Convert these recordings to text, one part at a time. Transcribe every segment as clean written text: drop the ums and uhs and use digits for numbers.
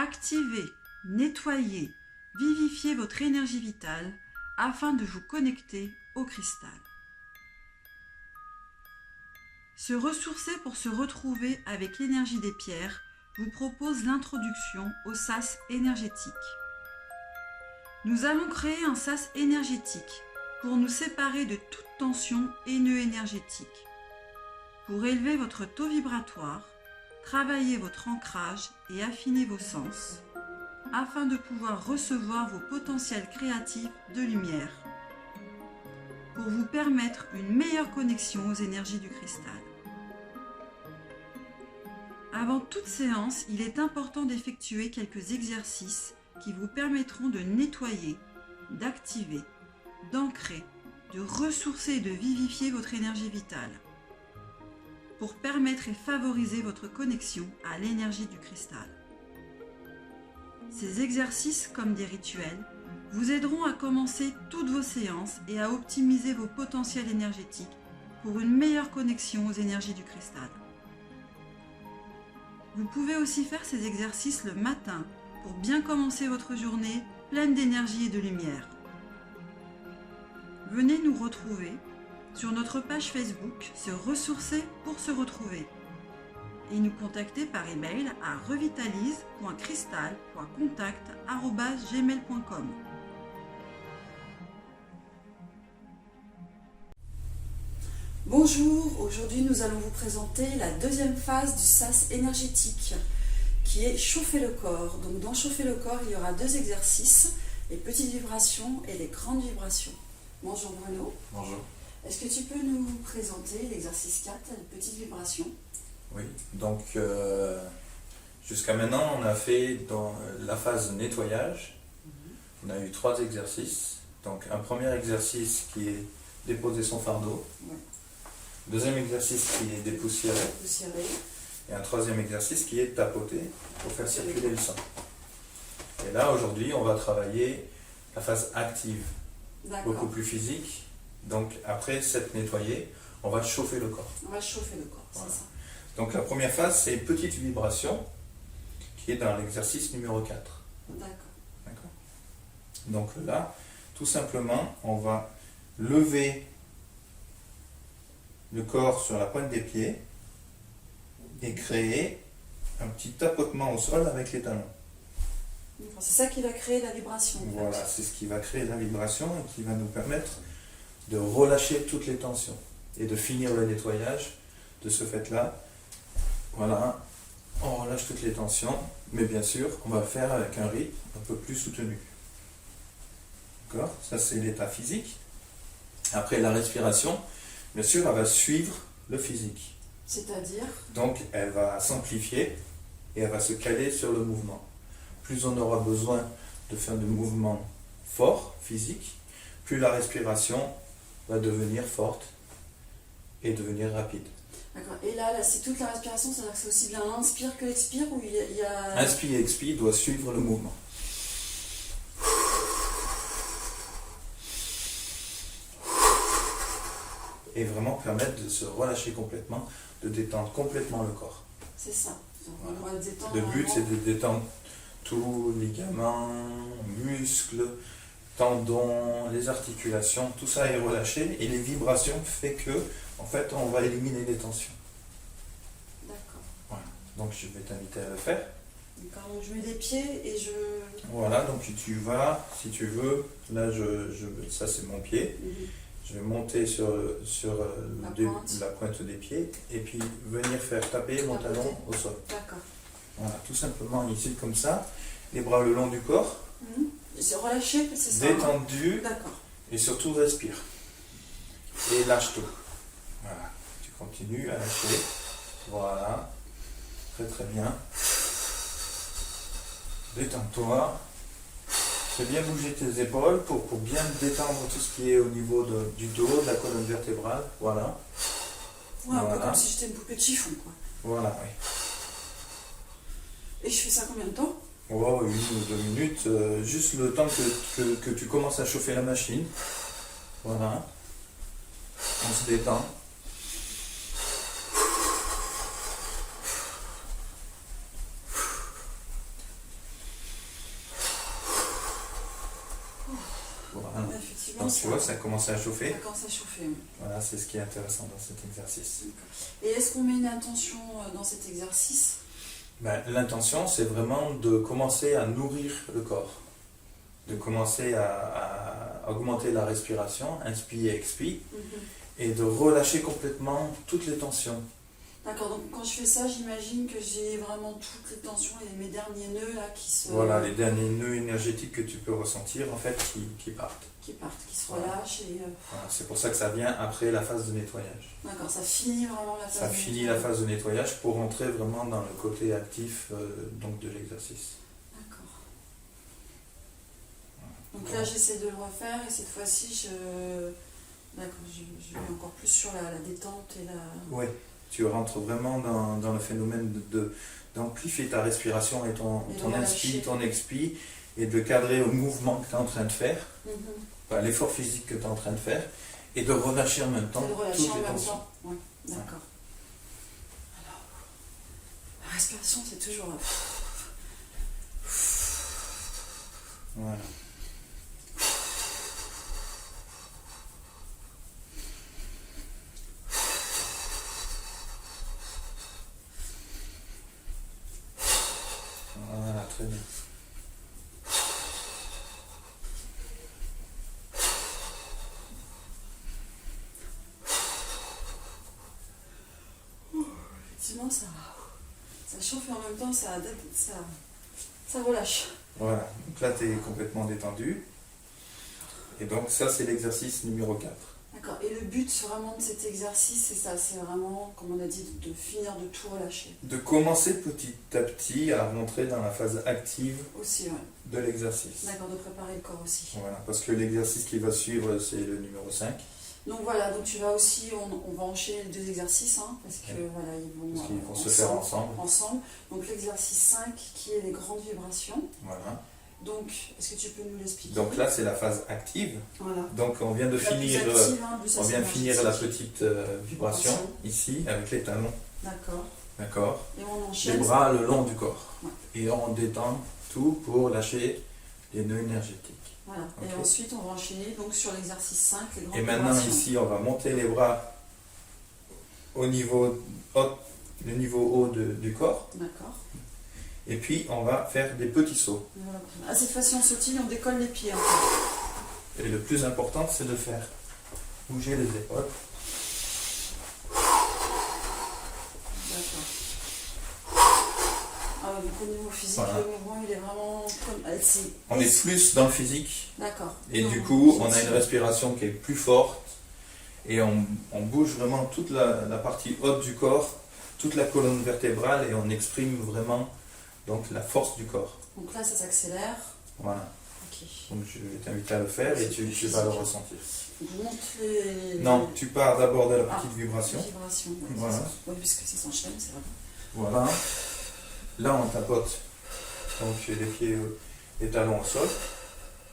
Activez, nettoyez, vivifiez votre énergie vitale afin de vous connecter au cristal. Se ressourcer pour se retrouver avec l'énergie des pierres vous propose l'introduction au sas énergétique. Nous allons créer un sas énergétique pour nous séparer de toute tension et nœud énergétique. Pour élever votre taux vibratoire, travailler votre ancrage et affiner vos sens, afin de pouvoir recevoir vos potentiels créatifs de lumière, pour vous permettre une meilleure connexion aux énergies du cristal. Avant toute séance, il est important d'effectuer quelques exercices qui vous permettront de nettoyer, d'activer, d'ancrer, de ressourcer et de vivifier votre énergie vitale, pour permettre et favoriser votre connexion à l'énergie du cristal. Ces exercices, comme des rituels, vous aideront à commencer toutes vos séances et à optimiser vos potentiels énergétiques pour une meilleure connexion aux énergies du cristal. Vous pouvez aussi faire ces exercices le matin pour bien commencer votre journée pleine d'énergie et de lumière. Venez nous retrouver sur notre page Facebook Se ressourcer pour se retrouver et nous contacter par email à revitalise.cristal.contact@gmail.com. Bonjour, aujourd'hui nous allons vous présenter la deuxième phase du sas énergétique qui est chauffer le corps. Donc dans chauffer le corps, il y aura deux exercices, les petites vibrations et les grandes vibrations. Bonjour Bruno. Bonjour. Est-ce que tu peux nous présenter l'exercice 4, les petites vibrations? Oui, donc jusqu'à maintenant on a fait dans la phase nettoyage, on a eu 3 exercices. Donc un premier exercice qui est déposer son fardeau, deuxième exercice qui est dépoussiérer, et un troisième exercice qui est tapoter pour faire circuler le sang. Et là aujourd'hui on va travailler la phase active, beaucoup plus physique. Donc après s'être nettoyé, on va chauffer le corps. On va chauffer le corps, voilà. C'est ça. Donc la première phase, c'est une petite vibration qui est dans l'exercice numéro 4. D'accord. Donc là, tout simplement, on va lever le corps sur la pointe des pieds et créer un petit tapotement au sol avec les talons. C'est ça qui va créer la vibration. Voilà, c'est ce qui va créer la vibration et qui va nous permettre de relâcher toutes les tensions et de finir le nettoyage de ce fait-là. Voilà, on relâche toutes les tensions, mais bien sûr, on va le faire avec un rythme un peu plus soutenu. D'accord? Ça, c'est l'état physique. Après, la respiration, bien sûr, elle va suivre le physique. C'est-à-dire? Donc, elle va s'amplifier et elle va se caler sur le mouvement. Plus on aura besoin de faire des mouvements forts, physiques, plus la respiration va devenir forte et devenir rapide. D'accord. Et là, c'est toute la respiration, c'est-à-dire que c'est aussi bien l'inspire que l'expire ou il y a... Inspire et expire doit suivre le mouvement. Et vraiment permettre de se relâcher complètement, de détendre complètement le corps. C'est ça. Donc, Voilà. on va le détendre. Le but, c'est de détendre tous les ligaments, muscles, tendons, les articulations, tout ça est relâché et les vibrations fait que, en fait, on va éliminer les tensions. D'accord. Voilà. Donc je vais t'inviter à le faire. D'accord, donc je mets les pieds et je... Voilà, donc tu vas, si tu veux, là ça c'est mon pied. Je vais monter sur la pointe des pieds et puis venir faire taper mon talon au sol. D'accord. Voilà, tout simplement ici comme ça, les bras le long du corps. C'est relâché, c'est ça? Détendu. D'accord. Et surtout respire. Et lâche tout. Voilà, tu continues à lâcher. Voilà, très très bien. Détends-toi. Fais bien bouger tes épaules pour bien détendre tout ce qui est au niveau du dos, de la colonne vertébrale. Voilà. Ouais, un peu comme si j'étais une poupée de chiffon, quoi. Voilà, oui. Et je fais ça combien de temps? Oh, 1 ou 2 minutes, juste le temps que tu commences à chauffer la machine. Voilà. On se détend. Voilà. Effectivement, Donc tu vois, ça a commencé à chauffer. ça commence à chauffer. Oui. Voilà, c'est ce qui est intéressant dans cet exercice. Et est-ce qu'on met une intention dans cet exercice? Ben, l'intention, c'est vraiment de commencer à nourrir le corps, de commencer à augmenter la respiration, inspire, expire, et de relâcher complètement toutes les tensions. D'accord, donc quand je fais ça, j'imagine que j'ai vraiment toutes les tensions et mes derniers nœuds là qui se... Voilà, les derniers nœuds énergétiques que tu peux ressentir, en fait, qui partent. Qui partent, qui se relâchent et... Voilà, c'est pour ça que ça vient après la phase de nettoyage. D'accord, ça finit vraiment la phase Ça de finit la phase de nettoyage pour entrer vraiment dans le côté actif donc de l'exercice. D'accord. Donc là, j'essaie de le refaire et cette fois-ci, d'accord, je vais encore plus sur la détente et la... Oui, tu rentres vraiment dans le phénomène d'amplifier ta respiration et ton inspire, ton expire, et de cadrer au mouvement que tu es en train de faire, à l'effort physique que tu es en train de faire, et de relâcher en même temps toutes les tensions. Oui, d'accord. Alors, la respiration, c'est toujours... Voilà. Voilà, très bien. Effectivement, ça chauffe et en même temps, ça relâche. Voilà, donc là tu es complètement détendu. Et donc ça c'est l'exercice numéro 4. D'accord, et le but vraiment de cet exercice, c'est ça, c'est vraiment, comme on a dit, de finir de tout relâcher. De commencer petit à petit à rentrer dans la phase active Aussi, ouais. de l'exercice. D'accord, de préparer le corps aussi. Voilà, parce que l'exercice qui va suivre c'est le numéro 5. Donc voilà, donc tu vas aussi, on va enchaîner les deux exercices, hein, parce que voilà, Parce qu'ils vont se faire ensemble. Donc l'exercice 5 qui est les grandes vibrations. Voilà. Donc, est-ce que tu peux nous l'expliquer? Donc là c'est la phase active. Voilà. Donc on vient de finir, on vient finir la petite vibration ici avec les talons. D'accord. D'accord. Et on enchaîne. Les bras le long du corps. Ouais. Et on détend tout pour lâcher les nœuds énergétiques. Voilà. Okay. Et ensuite on va enchaîner donc sur l'exercice 5, les grandes Et maintenant vibrations. ici on va monter les bras au niveau haut du corps. D'accord. Et puis on va faire des petits sauts. Voilà. Ah, cette fois-ci on sautille, on décolle les pieds. Et le plus important c'est de faire bouger les épaules. D'accord. Ah ouais, donc au niveau physique, Voilà. le mouvement il est vraiment comme... On est plus dans le physique. D'accord. Et Non, du coup c'est on a une respiration qui est plus forte. Et on bouge vraiment toute la partie haute du corps, toute la colonne vertébrale, et on exprime vraiment donc la force du corps. Donc là ça s'accélère. Voilà. Ok. Donc je vais t'inviter à le faire et tu vas le ressentir. Je monte les... Non, tu pars d'abord de la petite vibration. Vibration, ouais, Voilà. Oui, puisque ça s'enchaîne, c'est vrai. Voilà. Là on tapote. Donc les pieds, les talons au sol.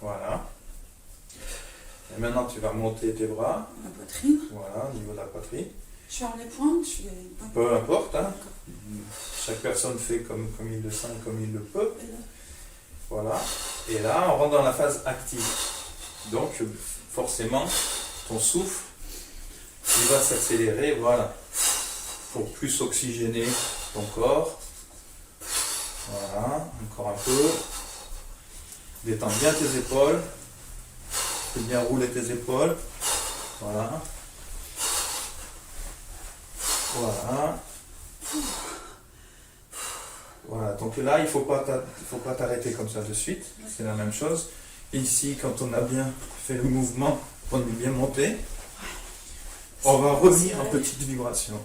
Voilà. Et maintenant tu vas monter tes bras. La poitrine. Voilà, au niveau de la poitrine. Je ferme les poings. Peu importe, hein. Chaque personne fait comme il le sent, comme il le peut. Voilà. Et là, on rentre dans la phase active. Donc, forcément, ton souffle, il va s'accélérer, voilà, pour plus oxygéner ton corps. Voilà, encore un peu. Détends bien tes épaules. Fais bien rouler tes épaules. Voilà. Voilà. Voilà, donc là, il ne faut pas t'arrêter comme ça de suite, c'est la même chose. Ici, quand on a bien fait le mouvement, on est bien monté, on va revenir en petite vibration.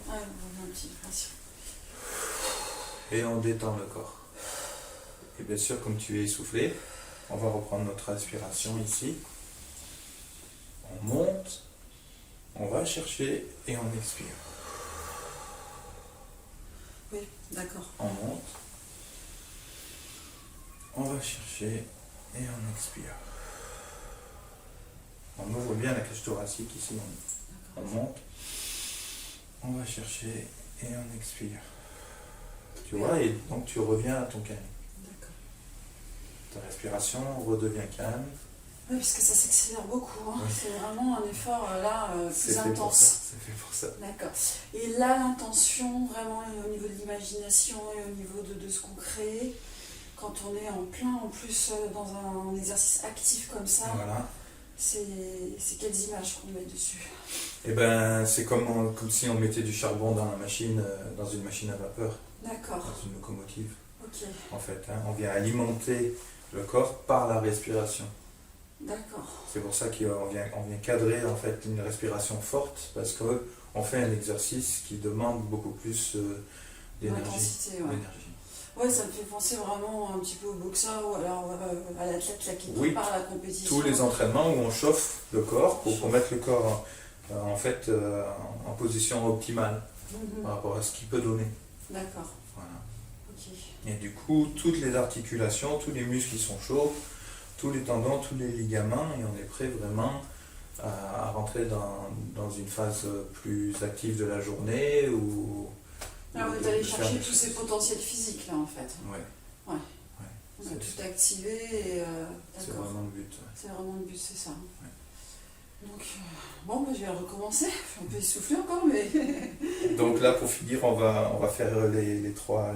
Et on détend le corps. Et bien sûr, comme tu es essoufflé, on va reprendre notre respiration ici. On monte, on va chercher et on expire. Oui, d'accord. On monte, on va chercher et on expire. On ouvre bien la cage thoracique ici, on monte, on va chercher et on expire. Tu vois, et donc tu reviens à ton calme. D'accord. Ta respiration redevient calme Oui, puisque ça s'accélère beaucoup. Hein. Oui. C'est vraiment un effort là plus intense. C'est fait pour ça. D'accord. Et là, l'intention, vraiment au niveau de l'imagination et au niveau de ce qu'on crée, quand on est en plein, en plus, dans un exercice actif comme ça, Voilà. c'est quelles images qu'on met dessus? Et ben, c'est comme si on mettait du charbon dans la machine, dans une machine à vapeur, D'accord. dans une locomotive. Ok. En fait, hein. On vient alimenter le corps par la respiration. D'accord. C'est pour ça qu'on vient cadrer en fait une respiration forte, parce qu'on fait un exercice qui demande beaucoup plus d'énergie. L'intensité, ouais. Ouais, ça me fait penser vraiment un petit peu au boxeur ou alors à l'athlète là, qui Oui, prépare la compétition. tous les entraînements où on chauffe le corps pour mettre le corps en fait en position optimale par rapport à ce qu'il peut donner. D'accord. Voilà. Ok. Et du coup, toutes les articulations, tous les muscles qui sont chauds, tous les tendons, tous les ligaments, et on est prêt vraiment à rentrer dans une phase plus active de la journée ou Alors, vous êtes allé chercher tous ces potentiels physiques là en fait. Ouais. Ouais. Ouais. On a tout activé et C'est d'accord. vraiment le but. Ouais. C'est vraiment le but, c'est ça. Ouais. Donc, bon, bah, je vais recommencer. Je suis un peu essoufflée encore, mais. Donc là, pour finir, on va faire les trois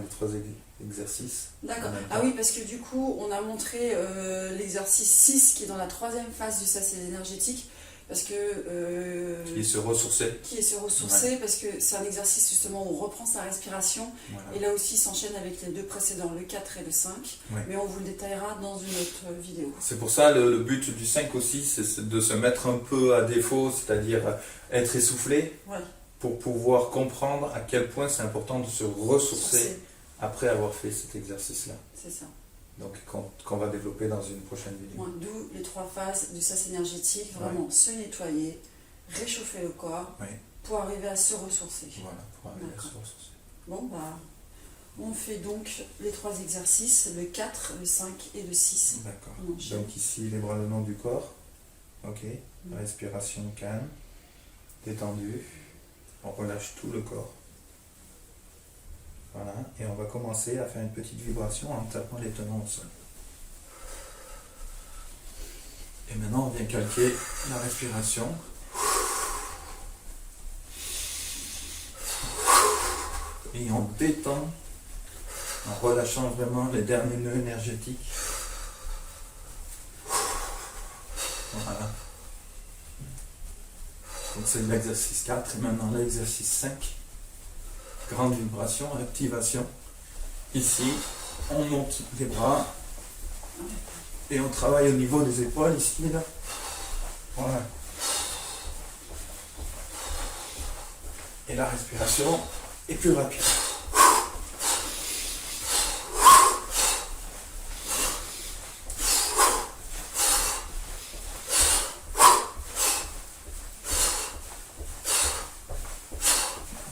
exercices. D'accord. En même temps. Ah oui, parce que du coup, on a montré l'exercice 6 qui est dans la troisième phase du sas énergétique. Parce que. Qui est se ressourcer. Qui est se ressourcer, parce que c'est un exercice justement où on reprend sa respiration. Voilà. Et là aussi, il s'enchaîne avec les deux précédents, le 4 et le 5. Ouais. Mais on vous le détaillera dans une autre vidéo. C'est pour ça le but du 5 aussi, c'est de se mettre un peu à défaut, c'est-à-dire être essoufflé, Ouais. pour pouvoir comprendre à quel point c'est important de se ressourcer après avoir fait cet exercice-là. C'est ça. Donc qu'on va développer dans une prochaine vidéo. Ouais, d'où les 3 phases du sas énergétique, vraiment se nettoyer, réchauffer le corps Ouais. pour arriver à se ressourcer. Voilà, pour arriver à se D'accord. ressourcer. Bon, bah, on fait donc les 3 exercices, le 4, le 5 et le 6. D'accord. On enchaîne. Donc ici, les bras le long du corps. Ok. Respiration calme, détendue. On relâche tout le corps. Voilà. Et on va commencer à faire une petite vibration en tapant les tenons au sol. Et maintenant, on vient calquer la respiration. Et on détend en relâchant vraiment les derniers nœuds énergétiques. Voilà. Donc c'est l'exercice 4 et maintenant l'exercice 5. Grande vibration, activation. Ici, on monte les bras et on travaille au niveau des épaules ici là. Voilà. Et la respiration est plus rapide.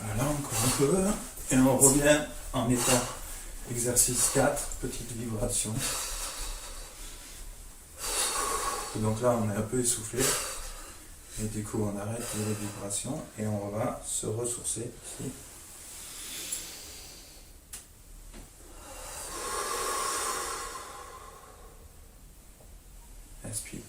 Voilà, encore un peu. Et on revient en état exercice 4, petite vibration. Et donc là, on est un peu essoufflé. Et du coup, on arrête les vibrations et on va se ressourcer ici. Inspire.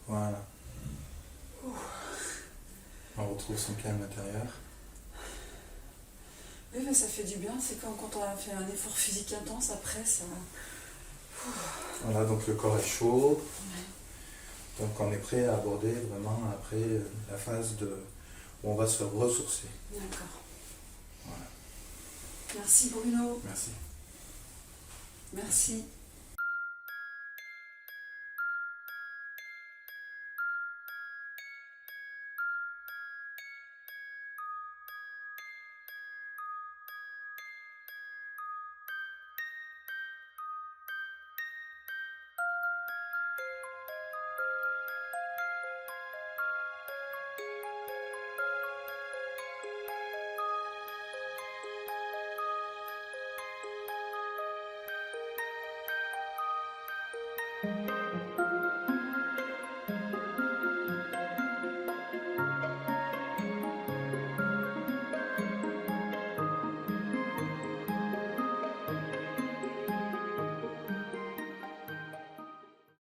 Voilà. On retrouve son calme intérieur. Oui, mais ça fait du bien. C'est comme quand on a fait un effort physique intense, après ça. Voilà, donc le corps est chaud. Donc on est prêt à aborder vraiment après la phase où on va se ressourcer. D'accord. Voilà. Merci Bruno. Merci. Merci.